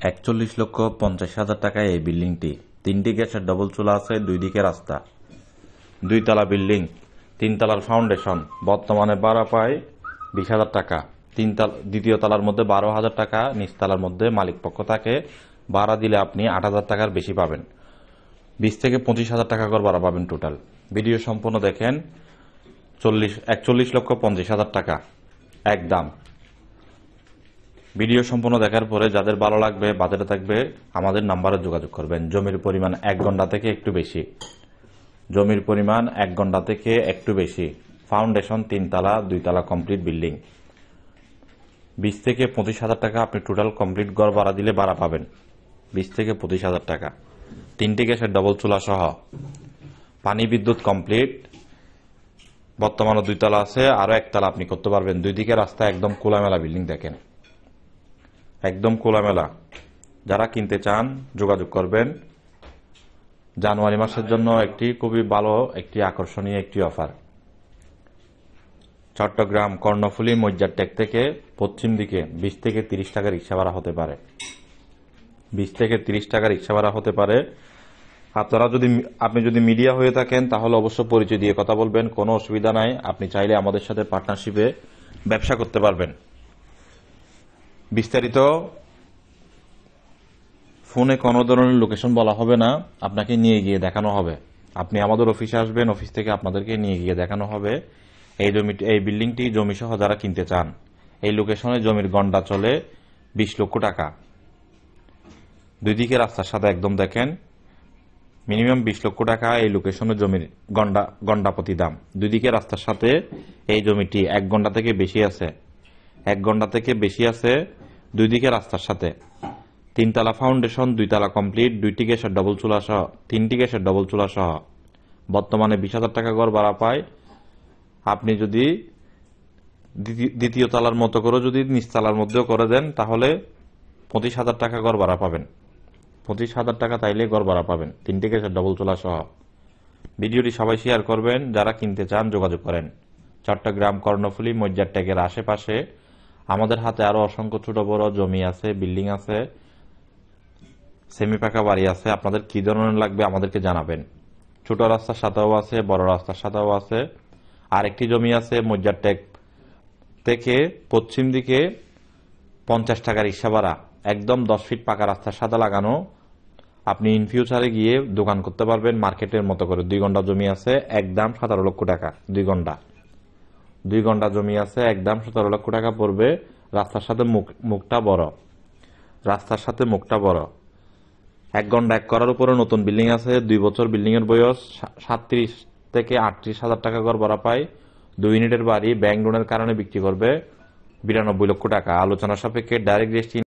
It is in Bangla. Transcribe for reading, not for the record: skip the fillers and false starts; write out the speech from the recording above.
41,50,000 টাকায় এই বিল্ডিংটি। 3টি গ্যাসের ডবল চুলা আছে, 2 দিকে রাস্তা, 2 তলা বিল্ডিং, 3 তলার ফাউন্ডেশন। বর্তমানে ভাড়া পায় 20,000 টাকা। দ্বিতীয় তলার মধ্যে 12,000 টাকা, নিচ তলার মধ্যে মালিক পক্ষ থাকে। ভাড়া দিলে আপনি 8,000 টাকার বেশি পাবেন। 20 থেকে 25,000 টাকা করে ভাড়া পাবেন টোটাল। ভিডিও সম্পূর্ণ দেখেন। 41,50,000 টাকা একদম। ভিডিও সম্পূর্ণ দেখার পরে যাদের ভালো লাগবে, বাজারে থাকবে, আমাদের নাম্বারে যোগাযোগ করবেন। জমির পরিমাণ 1 ঘন্টা থেকে একটু বেশি। জমির পরিমাণ 1 ঘন্টা থেকে একটু বেশি। ফাউন্ডেশন 3 তলা, 2 তলা কমপ্লিট বিল্ডিং। 20 থেকে 25,000 টাকা আপনি টোটাল কমপ্লিট ঘর ভাড়া দিলে ভাড়া পাবেন। 20 থেকে 25,000 টাকা। 3টি গ্যাসের ডবল চুলা সহ। পানি বিদ্যুৎ কমপ্লিট। বর্তমানে 2 তলা আছে, আরো 1 তলা আপনি করতে পারবেন। 2 দিকে রাস্তা, একদম খোলামেলা বিল্ডিং দেখেন, একদম খোলামেলা। যারা কিনতে চান যোগাযোগ করবেন। জানুয়ারি মাসের জন্য একটি খুবই ভালো, একটি আকর্ষণীয় একটি অফার। চট্টগ্রাম কর্ণফুলী মজ্জার টেক থেকে পশ্চিম দিকে 20 থেকে 30 টাকা রিক্সা ভাড়া হতে পারে। 20 থেকে 30 টাকা রিক্সা ভাড়া হতে পারে। আপনি যদি মিডিয়া হয়ে থাকেন তাহলে অবশ্য পরিচয় দিয়ে কথা বলবেন, কোনো অসুবিধা নাই। আপনি চাইলে আমাদের সাথে পার্টনারশিপে ব্যবসা করতে পারবেন। বিস্তারিত ফোনে কোনো ধরনের লোকেশন বলা হবে না, আপনাকে নিয়ে গিয়ে দেখানো হবে। আপনি আমাদের অফিসে আসবেন, অফিস থেকে আপনাদেরকে নিয়ে গিয়ে দেখানো হবে। এই বিল্ডিংটি জমি সহ যারা কিনতে চান, এই লোকেশনে জমির গন্ডা চলে 20 লক্ষ টাকা। 2 দিকে রাস্তার সাথে একদম দেখেন, মিনিমাম 20 লক্ষ টাকা এই লোকেশনে জমির গন্ডাপতি দাম। 2 দিকে রাস্তার সাথে এই জমিটি 1 ঘন্টা থেকে বেশি আছে। 1 ঘন্টা থেকে বেশি আছে 2 দিকে রাস্তার সাথে। 3 তলা ফাউন্ডেশন, 2 তলা কমপ্লিট, 2টি গ্যাসের ডবল চুলা সহ, 3টি গ্যাসের ডবল চুলা সহ। বর্তমানে 20,000 টাকা ঘর ভাড়া পায়। আপনি যদি দ্বিতীয় তলার মতো করে যদি নিচতলার মধ্যেও করে দেন তাহলে 25,000 টাকা ঘর ভাড়া পাবেন। 25,000 টাকা তাইলে ঘর ভাড়া পাবেন, 3টি গ্যাসের ডবল চুলা সহ। ভিডিওটি সবাই শেয়ার করবেন। যারা কিনতে চান যোগাযোগ করেন। চট্টগ্রাম কর্ণফুলী মজ্জার টেকের আশেপাশে আমাদের হাতে আরো অসংখ্য ছোট বড় জমি আছে, বিল্ডিং আছে, সেমি পাকা বাড়ি আছে। আপনাদের কি ধরনের লাগবে আমাদেরকে জানাবেন। ছোট রাস্তার সাথেও আছে, বড় রাস্তার সাথেও আছে। আর একটি জমি আছে মজ্জার টেক থেকে পশ্চিম দিকে 50 টাকা রিক্সা ভাড়া, একদম 10 ফিট পাকা রাস্তার সাথে লাগানো। আপনি ইন ফিউচারে গিয়ে দোকান করতে পারবেন মার্কেটের মতো করে। 2 ঘন্টা জমি আছে, একদম 17 লক্ষ টাকা। 2 ঘন্টা জমি আছে, একদম 17 লক্ষ টাকা পড়বে। রাস্তার সাথে মুখটা বড়, রাস্তার সাথে মুখটা বড়। 1 ঘন্টা 1 করার উপরে নতুন বিল্ডিং আছে। 2 বছর বিল্ডিং এর বয়স। 37 থেকে 38,000 টাকা ঘর ভাড়া পায়। 2 ইউনিটের বাড়ি, ব্যাংক লোনের কারণে বিক্রি করবে 92 লক্ষ টাকা। আলোচনা সাপেক্ষে ডাইরেক্ট রেজিস্ট্রি